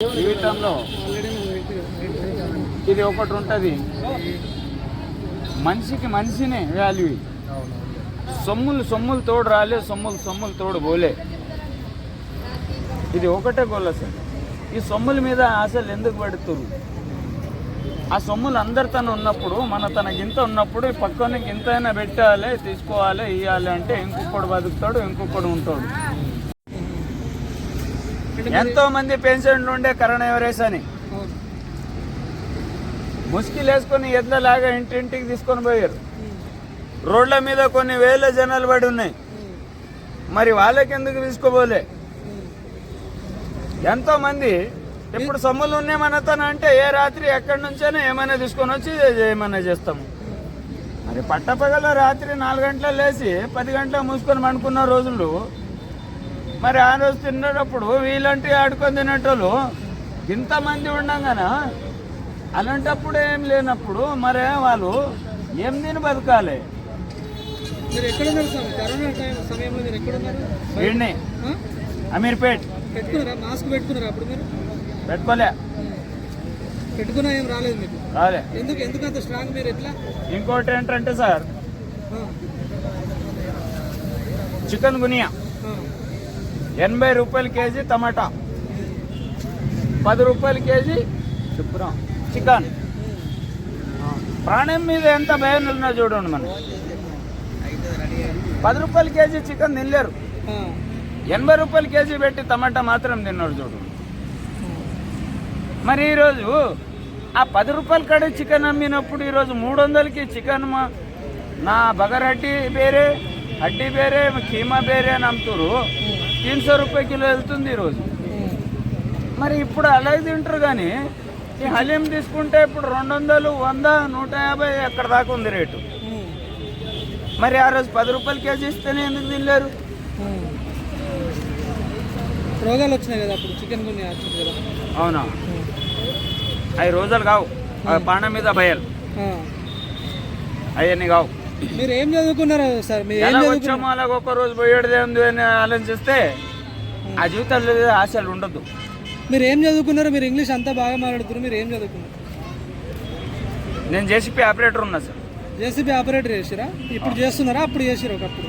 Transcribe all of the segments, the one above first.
జీవితంలో ఇది ఒకటి ఉంటుంది, మనిషికి మనిషినే వాల్యూ. సొమ్ములు తోడు రాలే, సొమ్ములు తోడు పోలే. ఇది ఒకటే గోల్ సార్. ఈ సొమ్ముల మీద ఆశలు ఎందుకు పడుతురు? ఆ సొమ్ములు అందరితోనే ఉన్నప్పుడు, తనకి ఇంత ఉన్నప్పుడు పక్కనకి ఇంతైనా పెట్టాలి, తీసుకోవాలి, ఇవ్వాలి అంటే ఇంకొకడు బతుకుతాడు, ఇంకొకడు ఉంటాడు. ఎంతో మంది పేషెంట్లు ఉండే కరోనా వైరస్ అని ముష్కిలు వేసుకొని ఎద్లలాగా ఇంటింటికి తీసుకొని పోయారు. రోడ్ల మీద కొన్ని వేల జనాలు పడి ఉన్నాయి. మరి వాళ్ళకి ఎందుకు తీసుకోపోలే? ఎంతో మంది ఇప్పుడు సొమ్ములు ఉన్నాయమనతాను అంటే ఏ రాత్రి ఎక్కడి నుంచైనా ఏమైనా తీసుకొని వచ్చి ఏమైనా చేస్తాము. మరి పట్టపగల రాత్రి 4 గంటలు లేచి 10 గంటలు మూసుకొని పండుకున్న రోజులు, మరి ఆ రోజు తిన్నప్పుడు వీళ్ళంటే ఆడుకొని తినేటోళ్ళు ఇంతమంది ఉండగానే అలాంటప్పుడు ఏం లేనప్పుడు మరి వాళ్ళు ఏం తిని బతకాలి? వీడిని అమీర్పేట్ పెట్టుకోలే, పెట్టుకున్నా ఏం రాలేదు మీకు? రాలే. ఎందుకు అంత స్ట్రాంగ్ మీరు? ఎట్లా? ఇంకోటి ఏంటంటే సార్, చికెన్ గునియా 80 రూపాయల కేజీ, టమాటా 10 రూపాయల కేజీ చికెన్. ప్రాణం మీద ఎంత భయం ఉన్నా చూడండి. మనం 10 రూపాయల కేజీ చికెన్ తినలేరు, 80 రూపాయల కేజీ పెట్టి టమాటా మాత్రం తిన్నారు చూడండి. మరి ఈరోజు ఆ 10 రూపాయల కాడ చికెన్ అమ్మినప్పుడు ఈరోజు 300కి చికెన్ నా బగర్ హడ్డీ ಬೇರೆ కీమా ಬೇರೆ అని అమ్ముతారు. 300 రూపాయల కిలో వెళ్తుంది ఈరోజు. మరి ఇప్పుడు అలాగే తింటారు. కానీ ఈ హలీం తీసుకుంటే ఇప్పుడు 200, 100, 150 ఎక్కడ దాకా ఉంది రేటు. మరి ఆ రోజు 10 రూపాయల కేజీ ఇస్తేనే ఎందుకు తినలేరు? రోగాలు వచ్చినాయి కదా అప్పుడు, చికెన్ గునియా వచ్చింది కదా. అవునా? అవి రోజులు కావు, అవి పాన మీద భయాలు, అవన్నీ కావు. మీరు ఏం చదువుకున్నారు సార్? వచ్చాము అలాగ ఒక్క రోజు పోయేది అని ఆలోచిస్తే ఆ జీవితాల్లో ఆశలు ఉండదు. మీరు ఏం చదువుకున్నారు? మీరు ఇంగ్లీష్ అంతా బాగా మాట్లాడుతున్నారు. మీరు ఏం చదువుకున్నారు? నేను జేసీబీ ఆపరేటర్ ఉన్నా సార్. జేసీబీ ఆపరేటర్ చేసిరా? ఇప్పుడు చేస్తున్నారా? అప్పుడు చేసిరా? ఒకప్పుడు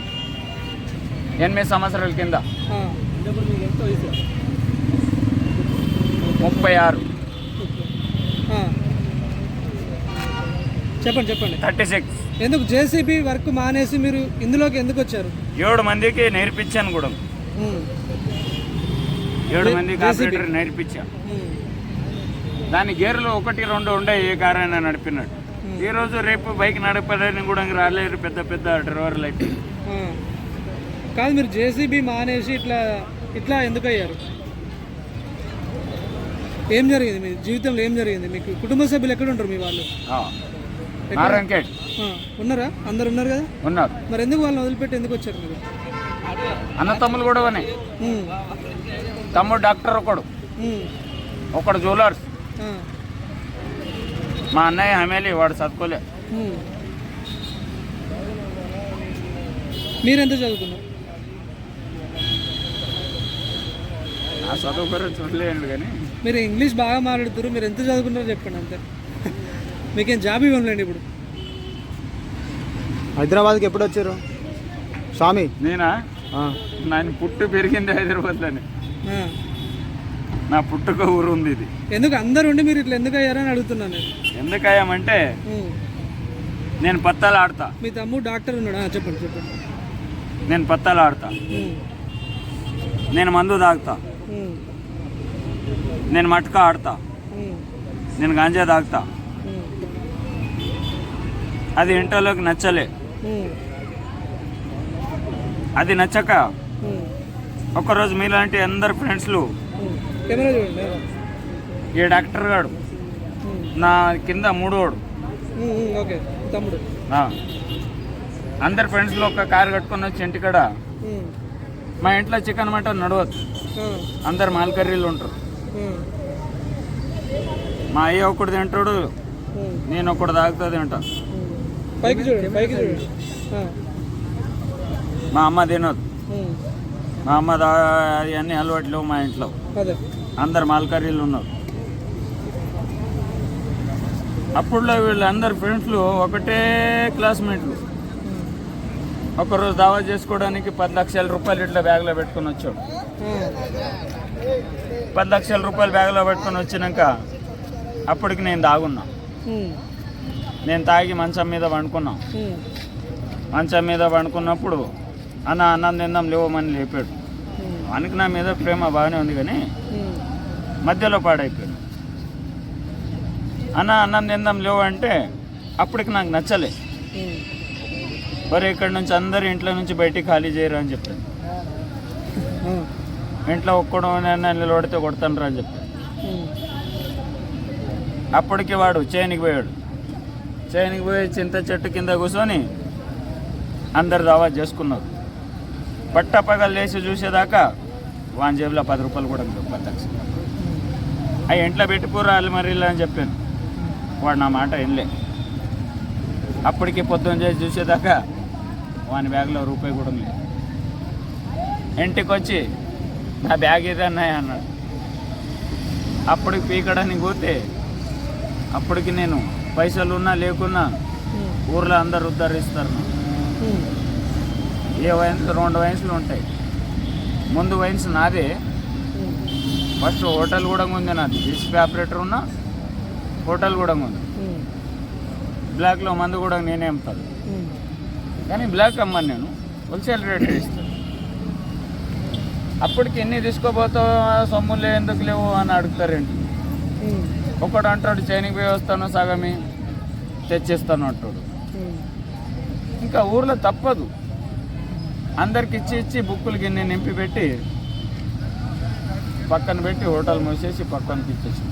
8 సంవత్సరాల కింద. 36. చెప్పండి 36. ఎందుకు జేసీబీ వర్క్ మానేసి మీరు ఇందులోకి ఎందుకు వచ్చారు? 7 మందికి నేర్పించాను కూడా. 7 మందికి ఆపరేటర్ నేర్పించా. దాని గేర్లు 1, 2 ఉండే ఏ కారైనా నడిపినట్టు. ఈరోజు రేపు బైక్ నడపడానికి కూడా రాలేరు పెద్ద డ్రైవర్లు అయితే. కాదు, మీరు జేసీబీ మానేసి ఇట్లా ఎందుకు అయ్యారు? ఏం జరిగింది మీ జీవితంలో? ఏం జరిగింది? మీకు కుటుంబ సభ్యులు ఎక్కడ ఉంటారు? మీ వాళ్ళు ఉన్నారా? అందరు ఉన్నారు కదా. ఉన్నారు. మరి ఎందుకు వాళ్ళని వదిలిపెట్టి ఎందుకు వచ్చారు మీరు? అన్న తమ్ములు కూడా ఉన్నాయి. తమ్ముడు డాక్టర్ ఒకడు జ్యువెలర్స్. మా అన్నయ్య హమేలి, వాడు చదువుకోలే. మీరెంత చదువుకున్నారు? ఆ చదువు గురించి చూడలేండి. కానీ మీరు ఇంగ్లీష్ బాగా మాట్లాడుతారు. మీరు ఎంత చదువుకున్నారో చెప్పండి అంతే. మీకేం జాబ్ ఇవ్వండి. ఇప్పుడు హైదరాబాద్కి ఎప్పుడు వచ్చారు స్వామి? నేనా? నేను పుట్టు పెరిగింది హైదరాబాద్లోనే. నా పుట్టుక ఊరు ఉంది ఇది. ఎందుకు అందరు ఉండి మీరు ఇట్లా ఎందుకు అయ్యారని అడుగుతున్నాను. ఎందుకు అయ్యామంటే నేను పత్తాలు ఆడతా. మీ తమ్ముడు డాక్టర్ ఉన్నాడా? చెప్పండి. నేను పత్తాలు ఆడతా, నేను మందు తాగుతా, నేను మట్కా ఆడతా, నేను గాంజా తాగుతా. అది ఇంటర్లోకి నచ్చలే. అది నచ్చక ఒకరోజు మీలాంటి అందరు ఫ్రెండ్స్లు, ఈ డాక్టర్ గాడు నా కింద 3వాడు, అందరు ఫ్రెండ్స్లో ఒక కారు కట్టుకొని వచ్చి ఇంటికాడ మా ఇంట్లో చికెన్ మటన్ నడవద్దు, అందరు మాల్కర్రీలు ఉంటారు. మా అయ్య ఒకటి తింటాడు, నేను ఒకటి తాగుతా తింటా. మా అమ్మ తినదు. మా అమ్మ అవన్నీ అలవాట్లు మా ఇంట్లో. అందరు మాల్కారీలు ఉన్నారు. అప్పుడులో వీళ్ళందరు ఫ్రెండ్స్లు ఒకటే క్లాస్మేట్లు. ఒకరోజు దావా చేసుకోవడానికి 10 లక్షల రూపాయలు ఇట్లా బ్యాగ్లో పెట్టుకొని వచ్చాడు. 10 లక్షల రూపాయలు బ్యాగ్లో పెట్టుకొని వచ్చినాక అప్పటికి నేను తాగున్నా. నేను తాగి మంచం మీద పండుకున్నాం. మంచం మీద పండుకున్నప్పుడు అన్నం తిందాం లేవమని లేపాడు. వానికి నా మీద ప్రేమ బాగానే ఉంది కానీ మధ్యలో పాడైపోయాడు. అన్నం తిందాం లేవు అంటే అప్పటికి నాకు నచ్చలే. మరి ఇక్కడి నుంచి అందరు ఇంట్లో నుంచి బయటికి ఖాళీ చేయరు అని చెప్పాను. ఇంట్లో ఒక్కడం నిలబడితే కొడతాను అని చెప్పాను. అప్పటికి వాడు చేనికి పోయాడు. చేనికి పోయి చింత చెట్టు కింద కూర్చొని అందరు దావా చేసుకున్నారు. పట్టపగలు లేచి చూసేదాకా వాని జేబులో 10 రూపాయలు కూడా 10 లక్షలు. అవి ఇంట్లో పెట్టుకోరా అల్మరీలా అని చెప్పాను. వాడు నా మాట వినలే. అప్పటికి పొద్దున్న చేసి చూసేదాకా వాని బ్యాగ్లో రూపాయి కూడా లేదు. ఇంటికి వచ్చి నా బ్యాగ్ ఏది అన్నాయి అన్నాడు. అప్పటికి పీకడానికి పోతే అప్పటికి నేను పైసలు ఉన్నా లేకున్నా ఊర్లో అందరు ఉద్ధరిస్తారు. ఏ వైన్స్ 2 వైన్స్లు ఉంటాయి. ముందు వైన్స్ నాదే. ఫస్ట్ హోటల్ కూడా ఉంది నాది. డిస్ప్లే ఆపరేటర్ ఉన్నా హోటల్ కూడా ఉంది. బ్లాక్లో మందు కూడా నేనే అమ్ముతాను. కానీ బ్లాక్ అమ్మని నేను హోల్సేల్ రేట్ ఇస్తాను. అప్పటికి ఎన్ని తీసుకోపోతావు సొమ్ములు ఎందుకు లేవు అని అడుగుతారేంటి. ఒకడు అంటాడు చైనీకి పోయి వస్తాను సగమి తెచ్చిస్తాను అంటాడు. ఇంకా ఊర్లో తప్పదు. అందరికి ఇచ్చి బుక్కులు గిన్నె నింపి పెట్టి పక్కన పెట్టి హోటల్ మూసేసి పక్కనకి ఇచ్చేసి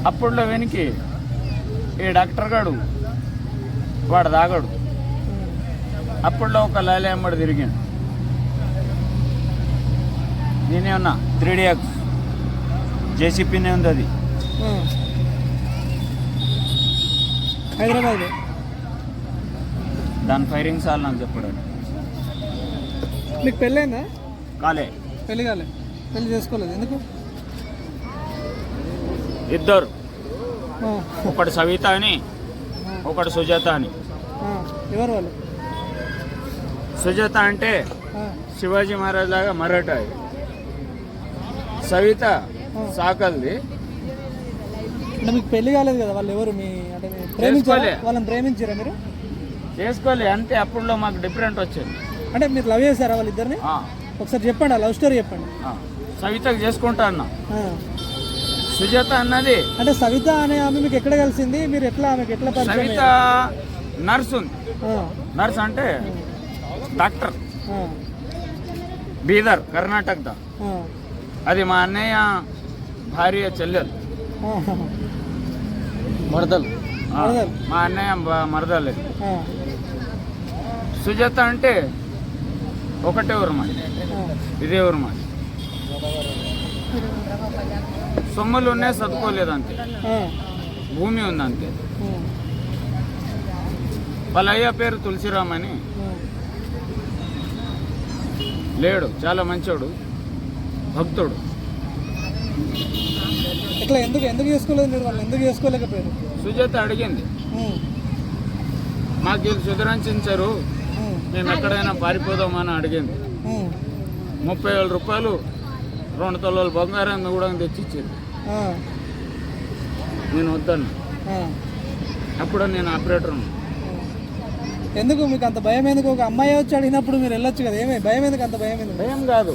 అప్పుడులో వెనికి ఈ డాక్టర్ గాడు వాడు తాగాడు. అప్పుడులో ఒక లాలే అమ్మడి తిరిగాడు. నేనే ఉన్నా 3DX జేసీపీనే ఉంది అది హైదరాబాద్. దాని ఫైరింగ్ సార్ నాకు చెప్పాడు. మీకు పెళ్ళైందా? కాలే. పెళ్ళి కాలే. పెళ్ళి చేసుకోలేదు ఎందుకు? ఇద్దరు, ఒకటి సవిత అని ఒకటి సుజాత అని. ఎవరు వాళ్ళు? సుజాత అంటే శివాజీ మహారాజ్ లాగా మరాఠా. సవిత సాకల్ది. అంటే మీకు పెళ్లి కాలేదు కదా. వాళ్ళు ఎవరు? మీ అంటే ప్రేమించారా? వాళ్ళని ప్రేమించారా మీరు? చేసుకోలే అంతే. అప్పుడులో మాకు డిఫరెంట్ వచ్చింది. అంటే మీరు లవ్ చేశారా వాళ్ళిద్దరిని? ఒకసారి చెప్పండి, ఆ లవ్ స్టోరీ చెప్పండి. సవితకు చేసుకుంటా అన్నా. సుజాత అన్నది అంటే సవిత అనే ఆమె మీకు ఎక్కడ కలిసింది? మీరు ఎట్లా ఆమెకు ఎట్లా పరిచయం? సవిత నర్స్ ఉంది. నర్స్ అంటే డాక్టర్. బీదర్ కర్ణాటకదా. అది మా అన్నయ్య భార్య చెల్లెలు మరదలు. మా అన్నయ్య మరదలు. సుజాత అంటే ఒకటే ఊరు మాది. ఇదే ఊరు మాది. సొమ్ములు ఉన్నాయి, చదువుకోలేదు అంతే. భూమి ఉంది అంతే. వాళ్ళ అయ్య పేరు తులసిరామ్ అని. లేడు, చాలా మంచోడు, భక్తుడు. ఇట్లా ఎందుకు చేసుకోలేదు మీరు? వాళ్ళు ఎందుకు చేసుకోలేకపోయారు? సుజాత అడిగింది, మాకు వీళ్ళు సుధరించారు, మేము ఎక్కడైనా పారిపోదామని అడిగింది. 30,000 రూపాయలు 2 తులాల బంగారం కూడా తెచ్చిచ్చింది. నేను వద్దన్నా. అప్పుడు నేను ఆపరేటర్. ఎందుకు మీకు అంత భయం? ఎందుకు? ఒక అమ్మాయి వచ్చి అడిగినప్పుడు మీరు వెళ్ళొచ్చు కదా. ఏమే భయం? ఎందుకు అంత భయం? ఎందుకు? భయం కాదు,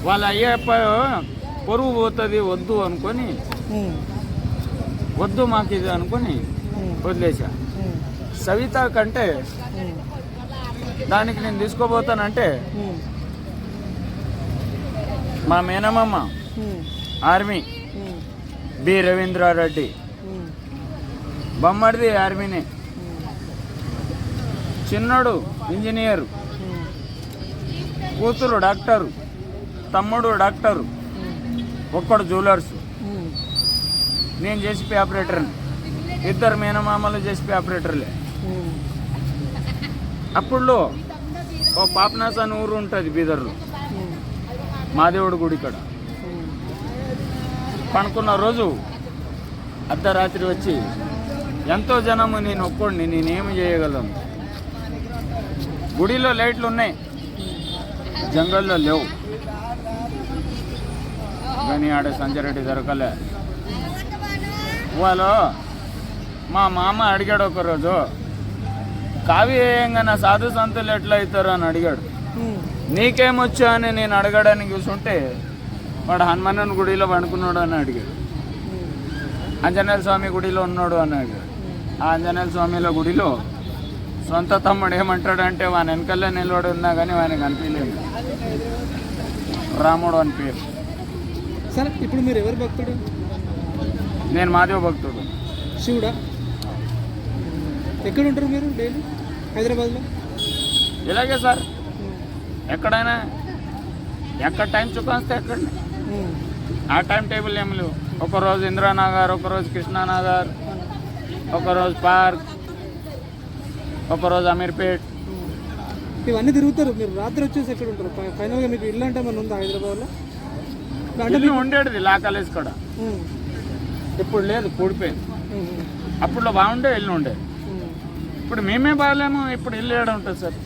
వాళ్ళ అయ్యప్ప పొరుగు పోతుంది వద్దు అనుకొని, వద్దు మాకు ఇది అనుకొని వదిలేసా. సవిత కంటే దానికి నేను తీసుకోబోతానంటే మా మేనమామ ఆర్మీ బి రవీంద్రారెడ్డి, బొమ్మడిది ఆర్మీనే, చిన్నోడు ఇంజనీరు, కూతురు డాక్టరు, తమ్ముడు డాక్టరు, ఒక్కడు జ్యువెలర్స్, నేను జేసీపీ ఆపరేటర్ని. 2 మేనమామలు జేసీపీ ఆపరేటర్లే. అప్పుడులో ఓ పాపనాస్ అని ఊరు ఉంటుంది బీదర్లో. మాదేవుడి గుడి కాడ పనుకున్న రోజు అర్ధరాత్రి వచ్చి ఎంతో జనము నేను ఒక్కోడిని నేనేమి చేయగలను. గుడిలో లైట్లు ఉన్నాయి, జంగల్లో లేవు. కానీ ఆడ సంజయరెడ్డి దొరకలే. వాళ్ళు మా మామ అడిగాడు ఒకరోజు, కావ్యంగా నా సాధు సంతులు ఎట్లా అవుతారు అని అడిగాడు. నీకేమొచ్చా అని నేను అడగడానికి చూసుంటే వాడు హనుమాన్ గుడిలో పండుకున్నాడు అని అడిగాడు. ఆంజనేయ స్వామి గుడిలో ఉన్నాడు అని అడిగాడు. ఆ ఆంజనేయ స్వామిల గుడిలో సొంత తమ్ముడు ఏమంటాడంటే వాని వెనకల్లే నిలబడి ఉన్నా కానీ వానికి అనిపించలేదు. రాముడు అని పేరు. సరే, ఇప్పుడు మీరు ఎవరు భక్తుడు? నేను మాదేవ భక్తుడు. శివుడా? ఎక్కడ ఉంటారు మీరు డైలీ? హైదరాబాద్లో? ఇలాగే సార్, ఎక్కడైనా ఎక్కడ టైం చుకొస్తే అక్కడ. ఆ టైం టేబుల్ ఏమి లేవు. ఒకరోజు ఇందిరానగర్, ఒకరోజు కృష్ణానగర్, ఒకరోజు పార్క్, ఒకరోజు అమీర్పేట్. ఇవన్నీ తిరుగుతారు మీరు. రాత్రి వచ్చేసి ఎక్కడ ఉంటారు? ఫైనల్గా మీకు ఇల్లు అంటే మన ఉందా హైదరాబాద్లో? ఇల్లు ఉండేది లా కాలేజ్ కూడా, ఇప్పుడు లేదు, కూడిపోయింది. అప్పుడులో బాగుండే ఇల్లు ఉండేది, ఇప్పుడు మేమే బాగాలేము. ఇప్పుడు ఇల్లు ఏడ ఉంటుంది సార్?